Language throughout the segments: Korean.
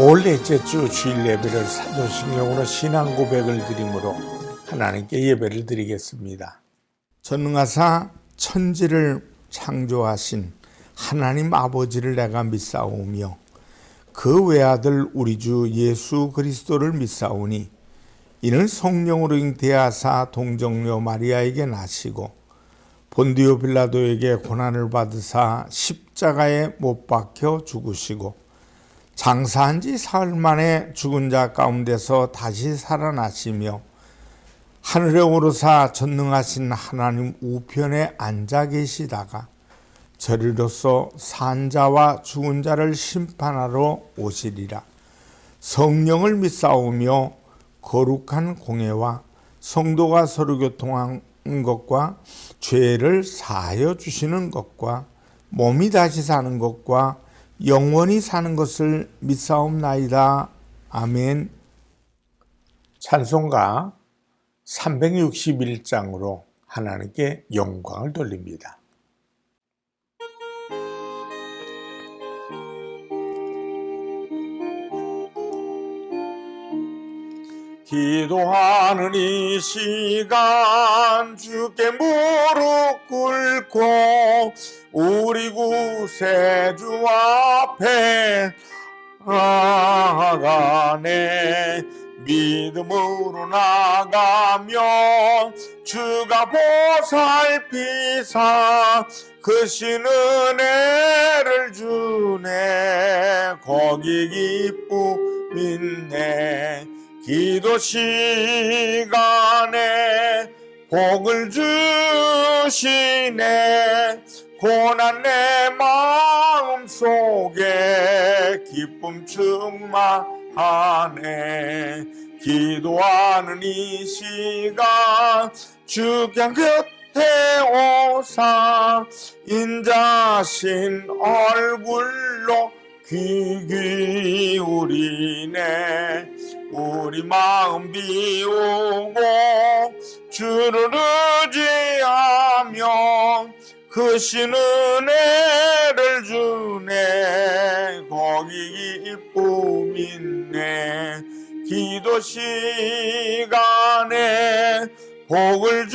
5월 넷째 주 주일 예배를 사도신경으로 신앙 고백을 드림으로 하나님께 예배를 드리겠습니다. 전능하사 천지를 창조하신 하나님 아버지를 내가 믿사오며 그 외아들 우리 주 예수 그리스도를 믿사오니 이는 성령으로 잉태하사 동정녀 마리아에게 나시고 본디오 빌라도에게 고난을 받으사 십자가에 못 박혀 죽으시고 장사한 지 사흘 만에 죽은 자 가운데서 다시 살아나시며 하늘에 오르사 전능하신 하나님 우편에 앉아 계시다가 저리로서 산 자와 죽은 자를 심판하러 오시리라. 성령을 믿사오며 거룩한 공예와 성도가 서로 교통한 것과 죄를 사하여 주시는 것과 몸이 다시 사는 것과 영원히 사는 것을 믿사옵나이다. 아멘. 찬송가 361장으로 하나님께 영광을 돌립니다. 기도하는 이 시간 주께 무릎 꿇고 우리 구세주 앞에 나아가네. 믿음으로 나가며 주가 보살피사 크신 은혜를 주네. 거기 기쁨 있네. 기도 시간에 복을 주시네. 고난 내 마음속에 기쁨 충만하네. 기도하는 이 시간 주께 곁에 오사 인자신 얼굴로 귀 기울이네. 우리 마음 비우고 주를 의지하며 크신 은혜를 주네. 거기 기쁨 있네. 기도 시간에 복을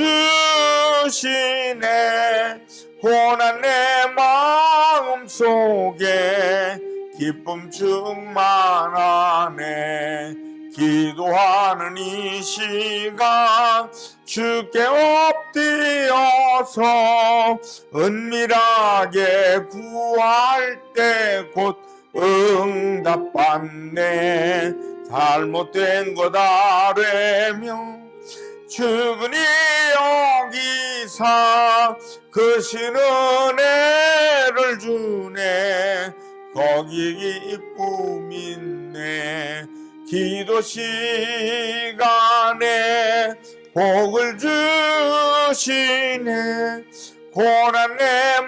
주시네. 고난 내 마음속에 기쁨 충만하네. 기도하는 이 시간 주께 엎드려서 은밀하게 구할 때 곧 응답받네. 잘못된 것 아뢰며 주근히 여기사 크신 은혜를 주네. 거기 기쁨 있네. 기도 시간에 복을 주시네. 고난 내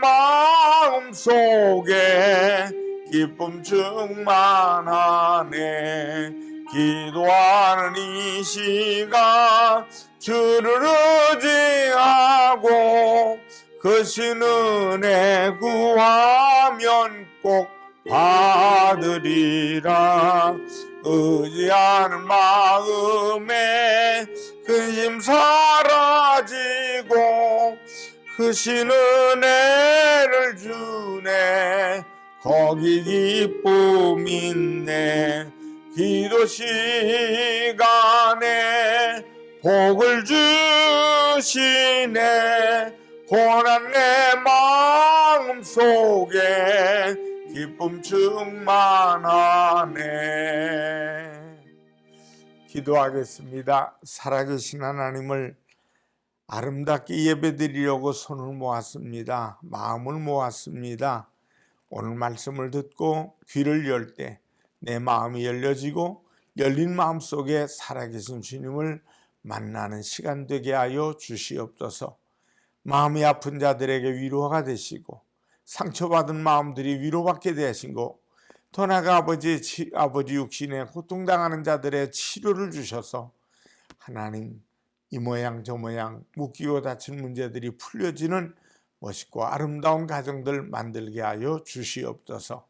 마음속에 기쁨 충만하네. 기도하는 이 시간 주를 의지하고 크신 은혜 구하면 꼭 받으리라. 의지하는 마음에 근심 사라지고 크신 은혜를 주네. 거기 기쁨 있네. 기도 시간에 복을 주시네. 고난 내 마음속에 기쁨 충만하네. 기도하겠습니다. 살아계신 하나님을 아름답게 예배드리려고 손을 모았습니다. 마음을 모았습니다. 오늘 말씀을 듣고 귀를 열 때 내 마음이 열려지고 열린 마음 속에 살아계신 주님을 만나는 시간 되게 하여 주시옵소서. 마음이 아픈 자들에게 위로가 되시고 상처받은 마음들이 위로받게 되시고 더 나아가 아버지 육신에 고통당하는 자들의 치료를 주셔서 하나님 이 모양 저 모양 묶이고 다친 문제들이 풀려지는 멋있고 아름다운 가정들 만들게 하여 주시옵소서.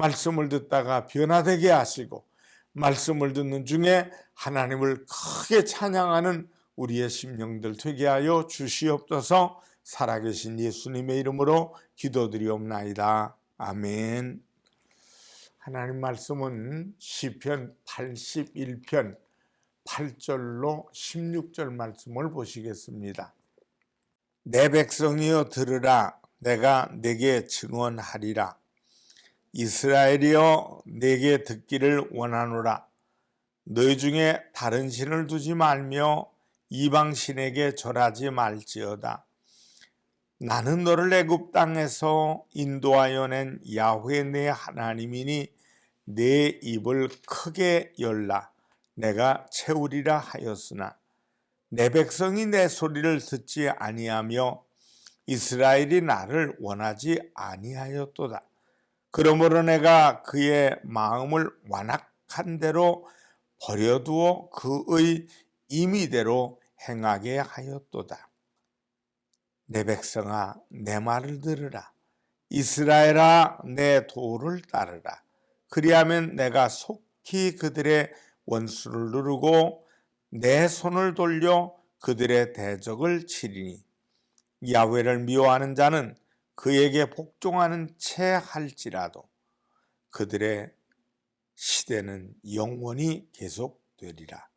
말씀을 듣다가 변화되게 하시고 말씀을 듣는 중에 하나님을 크게 찬양하는 우리의 심령들 되게 하여 주시옵소서. 살아계신 예수님의 이름으로 기도드리옵나이다. 아멘. 하나님 말씀은 시편 81편 8절로 16절 말씀을 보시겠습니다. 내 백성이여 들으라. 내가 네게 증언하리라. 이스라엘이여 네게 듣기를 원하노라. 너희 중에 다른 신을 두지 말며 이방 신에게 절하지 말지어다. 나는 너를 애굽 땅에서 인도하여 낸 야훼 내 하나님이니 내 입을 크게 열라. 내가 채우리라 하였으나 내 백성이 내 소리를 듣지 아니하며 이스라엘이 나를 원하지 아니하였도다. 그러므로 내가 그의 마음을 완악한 대로 버려두어 그의 임의대로 행하게 하였도다. 내 백성아 내 말을 들으라. 이스라엘아 내 도를 따르라. 그리하면 내가 속히 그들의 원수를 누르고 내 손을 돌려 그들의 대적을 치리니 야훼를 미워하는 자는 그에게 복종하는 채 할지라도 그들의 시대는 영원히 계속되리라.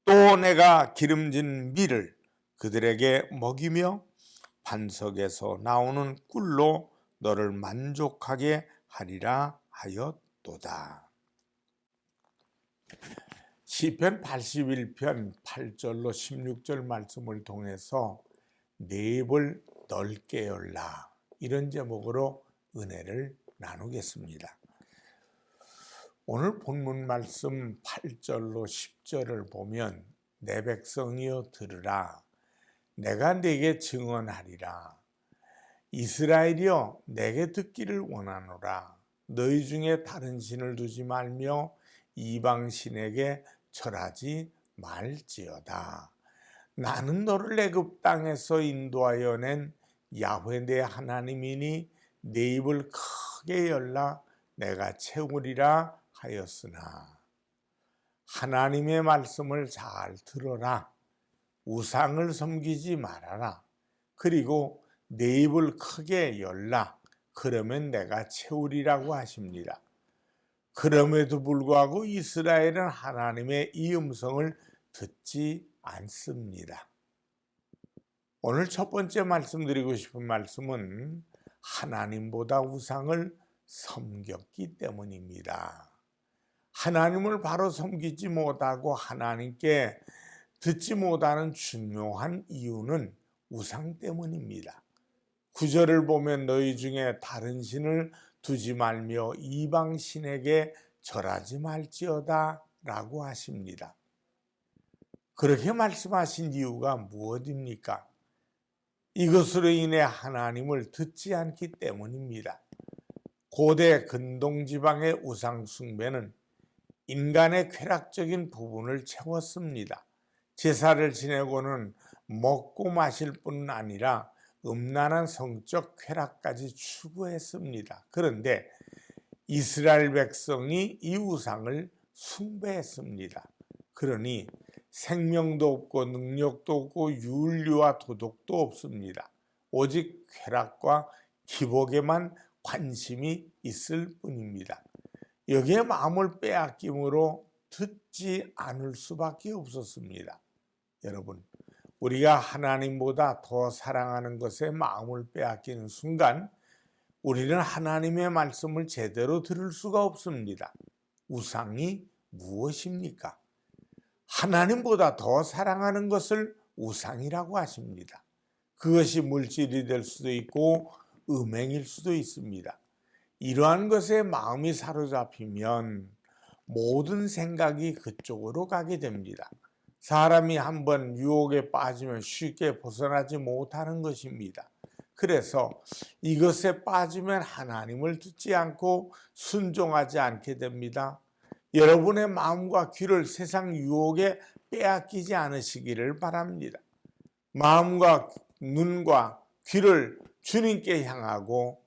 또 내가 기름진 밀을 그들에게 먹이며 반석에서 나오는 꿀로 너를 만족하게 하리라 하였도다. 시편 81편 8절로 16절 말씀을 통해서 내 입을 넓게 열라, 이런 제목으로 은혜를 나누겠습니다. 오늘 본문 말씀 8절로 10절을 보면 내 백성이여 들으라. 내가 네게 증언하리라. 이스라엘이여 내게 듣기를 원하노라. 너희 중에 다른 신을 두지 말며 이방 신에게 절하지 말지어다. 나는 너를 애굽 땅에서 인도하여 낸 야훼 내 하나님이니 내 입을 크게 열라. 내가 채우리라 하였으나. 하나님의 말씀을 잘 들어라. 우상을 섬기지 말아라. 그리고 내 입을 크게 열라. 그러면 내가 채우리라고 하십니다. 그럼에도 불구하고 이스라엘은 하나님의 이 음성을 듣지 않습니다. 오늘 첫 번째 말씀드리고 싶은 말씀은 하나님보다 우상을 섬겼기 때문입니다. 하나님을 바로 섬기지 못하고 하나님께 듣지 못하는 중요한 이유는 우상 때문입니다. 9절을 보면 너희 중에 다른 신을 두지 말며 이방 신에게 절하지 말지어다 라고 하십니다. 그렇게 말씀하신 이유가 무엇입니까? 이것으로 인해 하나님을 듣지 않기 때문입니다. 고대 근동지방의 우상 숭배는 인간의 쾌락적인 부분을 채웠습니다. 제사를 지내고는 먹고 마실 뿐 아니라 음란한 성적 쾌락까지 추구했습니다. 그런데 이스라엘 백성이 이 우상을 숭배했습니다. 그러니 생명도 없고 능력도 없고 윤리와 도덕도 없습니다. 오직 쾌락과 기복에만 관심이 있을 뿐입니다. 여기에 마음을 빼앗김으로 듣지 않을 수밖에 없었습니다. 여러분, 우리가 하나님보다 더 사랑하는 것에 마음을 빼앗기는 순간 우리는 하나님의 말씀을 제대로 들을 수가 없습니다. 우상이 무엇입니까? 하나님보다 더 사랑하는 것을 우상이라고 하십니다. 그것이 물질이 될 수도 있고 음행일 수도 있습니다. 이러한 것에 마음이 사로잡히면 모든 생각이 그쪽으로 가게 됩니다. 사람이 한번 유혹에 빠지면 쉽게 벗어나지 못하는 것입니다. 그래서 이것에 빠지면 하나님을 듣지 않고 순종하지 않게 됩니다. 여러분의 마음과 귀를 세상 유혹에 빼앗기지 않으시기를 바랍니다. 마음과 눈과 귀를 주님께 향하고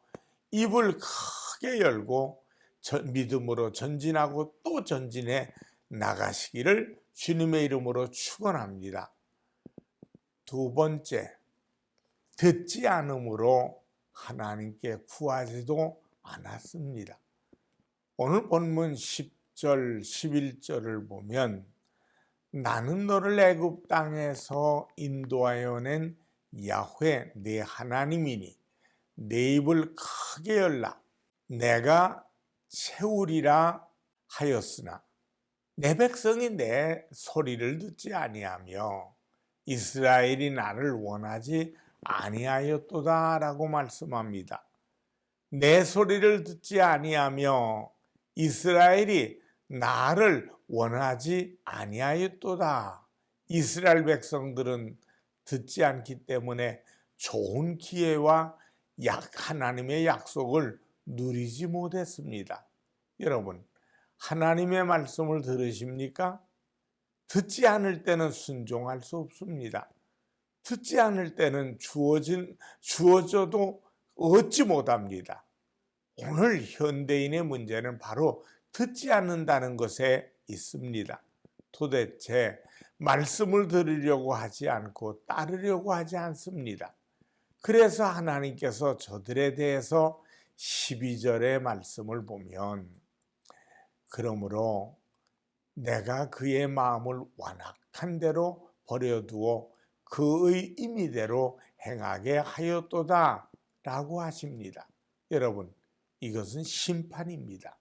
입을 크게 열고 믿음으로 전진하고 또 전진해 나가시기를 주님의 이름으로 축원합니다. 두 번째, 듣지 않음으로 하나님께 구하지도 않았습니다. 오늘 본문 10절, 11절을 보면 나는 너를 애굽 땅에서 인도하여 낸 야훼 네 하나님이니 내 입을 크게 열라 내가 채우리라 하였으나 내 백성이 내 소리를 듣지 아니하며 이스라엘이 나를 원하지 아니하였도다 라고 말씀합니다. 내 소리를 듣지 아니하며 이스라엘이 나를 원하지 아니하였도다. 이스라엘 백성들은 듣지 않기 때문에 좋은 기회와 하나님의 약속을 누리지 못했습니다. 여러분, 하나님의 말씀을 들으십니까? 듣지 않을 때는 순종할 수 없습니다. 듣지 않을 때는 주어져도 얻지 못합니다. 오늘 현대인의 문제는 바로 듣지 않는다는 것에 있습니다. 도대체 말씀을 들으려고 하지 않고 따르려고 하지 않습니다. 그래서 하나님께서 저들에 대해서 12절의 말씀을 보면 그러므로 내가 그의 마음을 완악한 대로 버려두어 그의 임의대로 행하게 하였도다 라고 하십니다. 여러분, 이것은 심판입니다.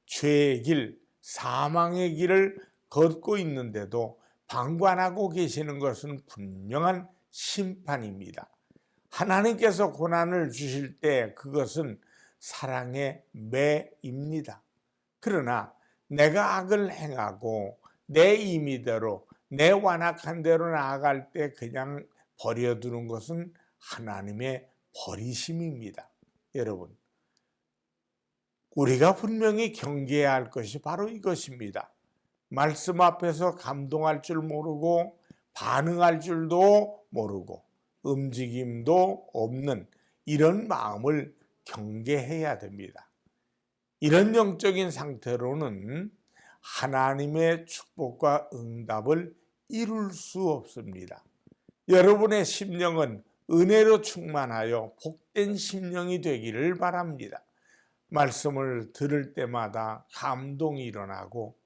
죄의 길, 사망의 길을 걷고 있는데도 방관하고 계시는 것은 분명한 심판입니다. 하나님께서 고난을 주실 때 그것은 사랑의 매입니다. 그러나 내가 악을 행하고 내 임의대로 내 완악한 대로 나아갈 때 그냥 버려두는 것은 하나님의 버리심입니다. 여러분, 우리가 분명히 경계해야 할 것이 바로 이것입니다. 말씀 앞에서 감동할 줄 모르고 반응할 줄도 모르고 움직임도 없는 이런 마음을 경계해야 됩니다. 이런 영적인 상태로는 하나님의 축복과 응답을 이룰 수 없습니다. 여러분의 심령은 은혜로 충만하여 복된 심령이 되기를 바랍니다. 말씀을 들을 때마다 감동이 일어나고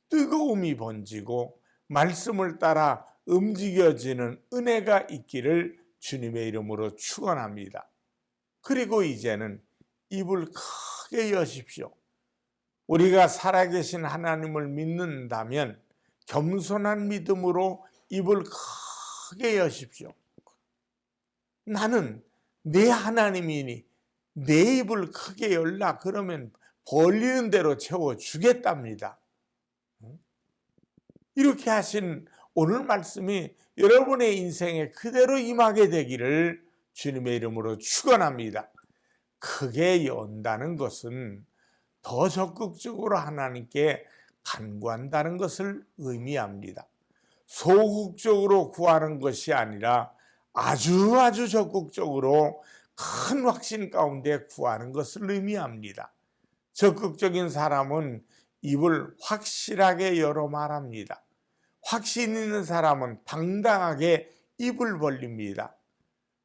뜨거움이 번지고 말씀을 따라 움직여지는 은혜가 있기를 주님의 이름으로 축원합니다. 그리고 이제는 입을 크게 여십시오. 우리가 살아계신 하나님을 믿는다면 겸손한 믿음으로 입을 크게 여십시오. 나는 내 하나님이니 내 입을 크게 열라 그러면 벌리는 대로 채워주겠답니다. 이렇게 하신 오늘 말씀이 여러분의 인생에 그대로 임하게 되기를 주님의 이름으로 축원합니다. 크게 연다는 것은 더 적극적으로 하나님께 간구한다는 것을 의미합니다. 소극적으로 구하는 것이 아니라 아주 적극적으로 큰 확신 가운데 구하는 것을 의미합니다. 적극적인 사람은 입을 확실하게 열어 말합니다. 확신 있는 사람은 당당하게 입을 벌립니다.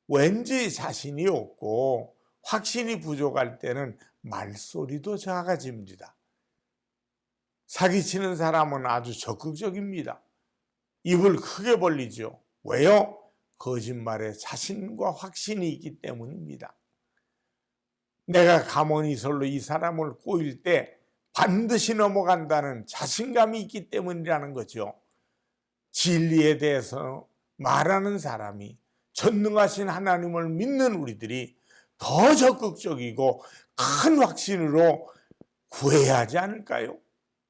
왠지 자신이 없고 확신이 부족할 때는 말소리도 작아집니다. 사기치는 사람은 아주 적극적입니다. 입을 크게 벌리죠. 왜요? 거짓말에 자신과 확신이 있기 때문입니다. 내가 가모니설로 이 사람을 꼬일 때 반드시 넘어간다는 자신감이 있기 때문이라는 거죠. 진리에 대해서 말하는 사람이 전능하신 하나님을 믿는 우리들이 더 적극적이고 큰 확신으로 구해야 하지 않을까요?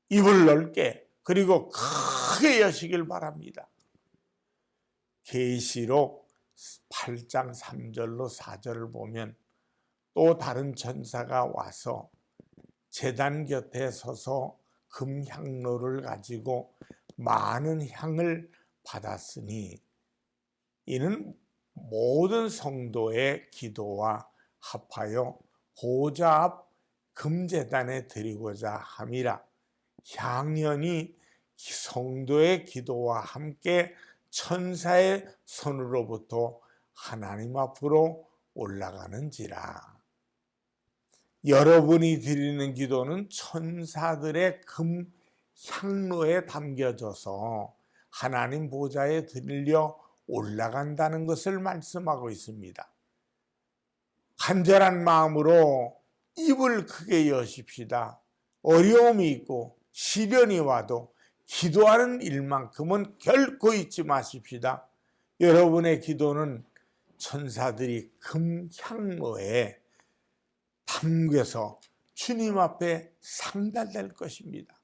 입을 넓게 그리고 크게 여시길 바랍니다. 계시록 8장 3절로 4절을 보면 또 다른 천사가 와서 제단 곁에 서서 금향로를 가지고 많은 향을 받았으니 이는 모든 성도의 기도와 합하여 보좌 앞 금제단에 드리고자 함이라. 향연이 성도의 기도와 함께 천사의 손으로부터 하나님 앞으로 올라가는지라. 여러분이 드리는 기도는 천사들의 금 향로에 담겨져서 하나님 보좌에 들려 올라간다는 것을 말씀하고 있습니다. 간절한 마음으로 입을 크게 여십시다. 어려움이 있고 시련이 와도 기도하는 일만큼은 결코 잊지 마십시다. 여러분의 기도는 천사들이 금향로에 담겨서 주님 앞에 상달될 것입니다.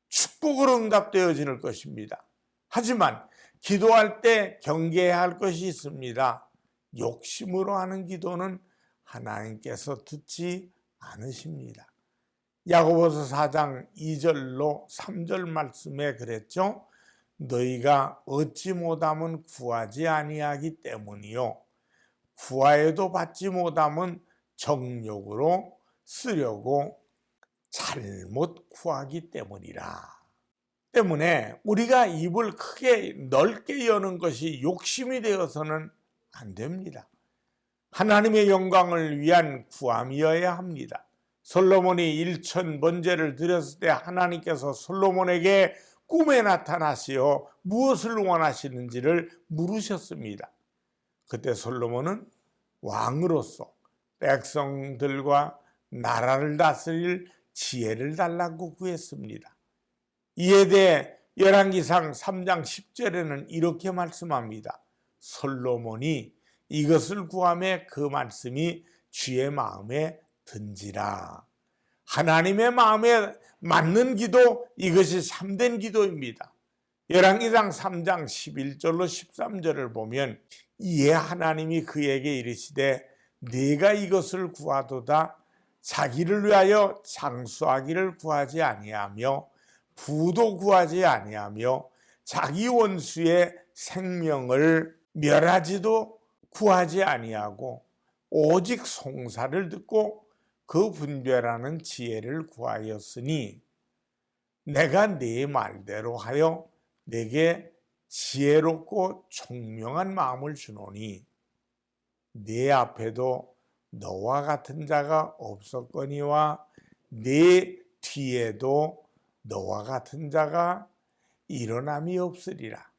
축복으로 응답되어질 것입니다. 하지만 기도할 때 경계해야 할 것이 있습니다. 욕심으로 하는 기도는 하나님께서 듣지 않으십니다. 야고보서 4장 2절로 3절 말씀에 그랬죠. 너희가 얻지 못함은 구하지 아니하기 때문이요 구하여도 받지 못함은 정욕으로 쓰려고 잘못 구하기 때문이라. 때문에 우리가 입을 크게 넓게 여는 것이 욕심이 되어서는 안 됩니다. 하나님의 영광을 위한 구함이어야 합니다. 솔로몬이 1000번제를 드렸을 때 하나님께서 솔로몬에게 꿈에 나타나시어 무엇을 원하시는지를 물으셨습니다. 그때 솔로몬은 왕으로서 백성들과 나라를 다스릴 지혜를 달라고 구했습니다. 이에 대해 열왕기상 3장 10절에는 이렇게 말씀합니다. 솔로몬이 이것을 구하매 그 말씀이 주의 마음에 든지라. 하나님의 마음에 맞는 기도, 이것이 참된 기도입니다. 열왕기상 3장 11절로 13절을 보면 이에 하나님이 그에게 이르시되 네가 이것을 구하도다 자기를 위하여 장수하기를 구하지 아니하며 부도 구하지 아니하며 자기 원수의 생명을 멸하지도 구하지 아니하고 오직 송사를 듣고 그 분별하는 지혜를 구하였으니 내가 네 말대로 하여 내게 지혜롭고 총명한 마음을 주노니 네 앞에도 너와 같은 자가 없었거니와 네 뒤에도 너와 같은 자가 일어남이 없으리라.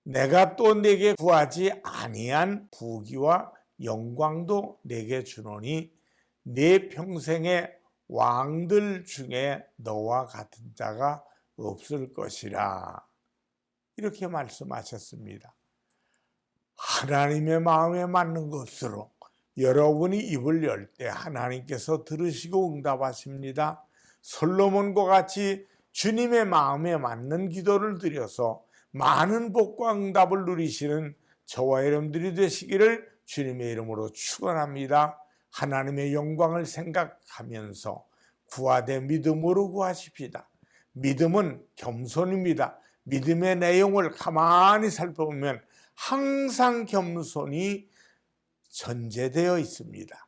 내가 또 내게 구하지 아니한 부귀와 영광도 내게 주노니 내 평생에 왕들 중에 너와 같은 자가 없을 것이라. 이렇게 말씀하셨습니다. 하나님의 마음에 맞는 것으로 여러분이 입을 열 때 하나님께서 들으시고 응답하십니다. 솔로몬과 같이 주님의 마음에 맞는 기도를 드려서 많은 복과 응답을 누리시는 저와 여러분들이 되시기를 주님의 이름으로 축원합니다. 하나님의 영광을 생각하면서 구하되 믿음으로 구하십시다. 믿음은 겸손입니다. 믿음의 내용을 가만히 살펴보면 항상 겸손이 전제되어 있습니다.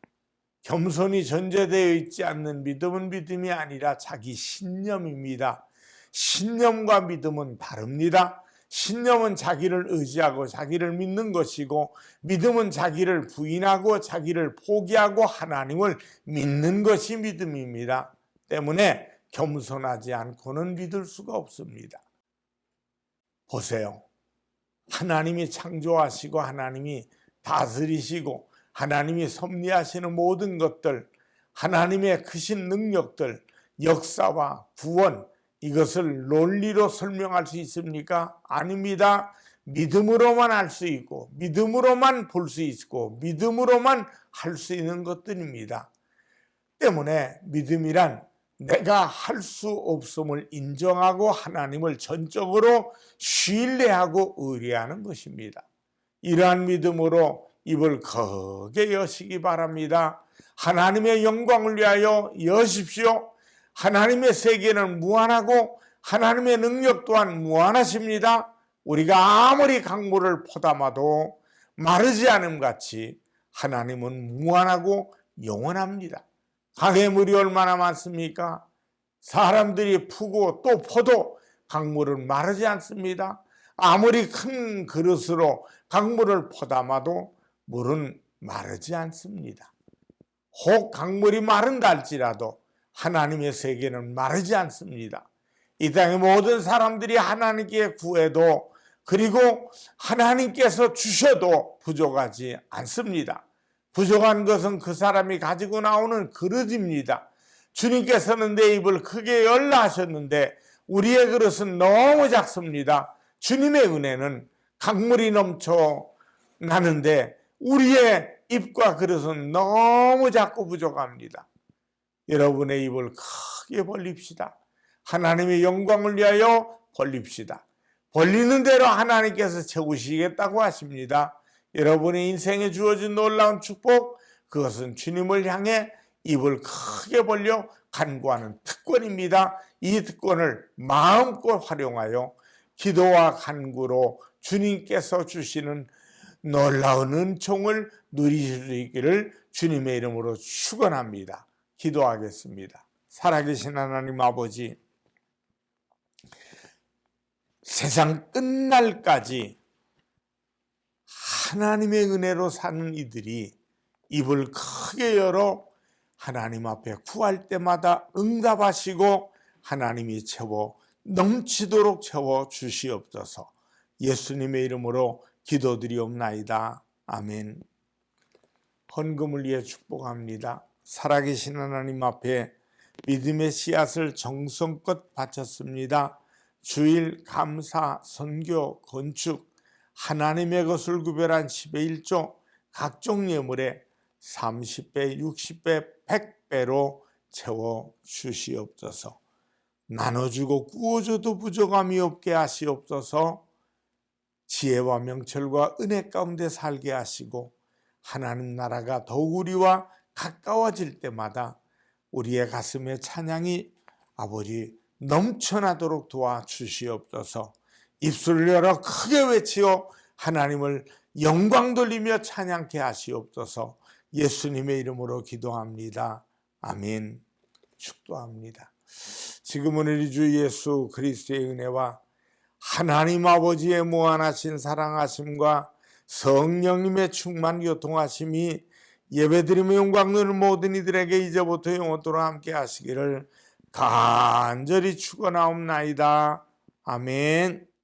겸손이 전제되어 있지 않는 믿음은 믿음이 아니라 자기 신념입니다. 신념과 믿음은 다릅니다. 신념은 자기를 의지하고 자기를 믿는 것이고 믿음은 자기를 부인하고 자기를 포기하고 하나님을 믿는 것이 믿음입니다. 때문에 겸손하지 않고는 믿을 수가 없습니다. 보세요. 하나님이 창조하시고 하나님이 다스리시고 하나님이 섭리하시는 모든 것들, 하나님의 크신 능력들, 역사와 구원, 이것을 논리로 설명할 수 있습니까? 아닙니다. 믿음으로만 알 수 있고 믿음으로만 볼 수 있고 믿음으로만 할 수 있는 것들입니다. 때문에 믿음이란 내가 할 수 없음을 인정하고 하나님을 전적으로 신뢰하고 의뢰하는 것입니다. 이러한 믿음으로 입을 크게 여시기 바랍니다. 하나님의 영광을 위하여 여십시오. 하나님의 세계는 무한하고 하나님의 능력 또한 무한하십니다. 우리가 아무리 강물을 포담아도 마르지 않음 같이 하나님은 무한하고 영원합니다. 강의 물이 얼마나 많습니까? 사람들이 푸고 또 퍼도 강물은 마르지 않습니다. 아무리 큰 그릇으로 강물을 퍼담아도 물은 마르지 않습니다. 혹 강물이 마른다 할지라도 하나님의 세계는 마르지 않습니다. 이 땅의 모든 사람들이 하나님께 구해도 그리고 하나님께서 주셔도 부족하지 않습니다. 부족한 것은 그 사람이 가지고 나오는 그릇입니다. 주님께서는 내 입을 크게 열라 하셨는데 우리의 그릇은 너무 작습니다. 주님의 은혜는 강물이 넘쳐 나는데 우리의 입과 그릇은 너무 작고 부족합니다. 여러분의 입을 크게 벌립시다. 하나님의 영광을 위하여 벌립시다. 벌리는 대로 하나님께서 채우시겠다고 하십니다. 여러분의 인생에 주어진 놀라운 축복, 그것은 주님을 향해 입을 크게 벌려 간구하는 특권입니다. 이 특권을 마음껏 활용하여 기도와 간구로 주님께서 주시는 놀라운 은총을 누리실 수 있기를 주님의 이름으로 축원합니다. 기도하겠습니다. 살아계신 하나님 아버지, 세상 끝날까지 하나님의 은혜로 사는 이들이 입을 크게 열어 하나님 앞에 구할 때마다 응답하시고 하나님이 채워 넘치도록 채워 주시옵소서. 예수님의 이름으로 기도드리옵나이다. 아멘. 헌금을 위해 축복합니다. 살아계신 하나님 앞에 믿음의 씨앗을 정성껏 바쳤습니다. 주일, 감사, 선교, 건축, 하나님의 것을 구별한 10의 1조, 각종 예물에 30배, 60배, 100배로 채워 주시옵소서. 나눠주고 구워줘도 부족함이 없게 하시옵소서. 지혜와 명철과 은혜 가운데 살게 하시고 하나님 나라가 더욱 우리와 가까워질 때마다 우리의 가슴에 찬양이 아버지 넘쳐나도록 도와주시옵소서. 입술을 열어 크게 외치어 하나님을 영광 돌리며 찬양케 하시옵소서. 예수님의 이름으로 기도합니다. 아멘. 축도합니다. 지금은 우리 주 예수 그리스도의 은혜와 하나님 아버지의 무한하신 사랑하심과 성령님의 충만 교통하심이 예배드리며 영광 누리는 모든 이들에게 이제부터 영원토록 함께 하시기를 간절히 축원하옵나이다. 아멘.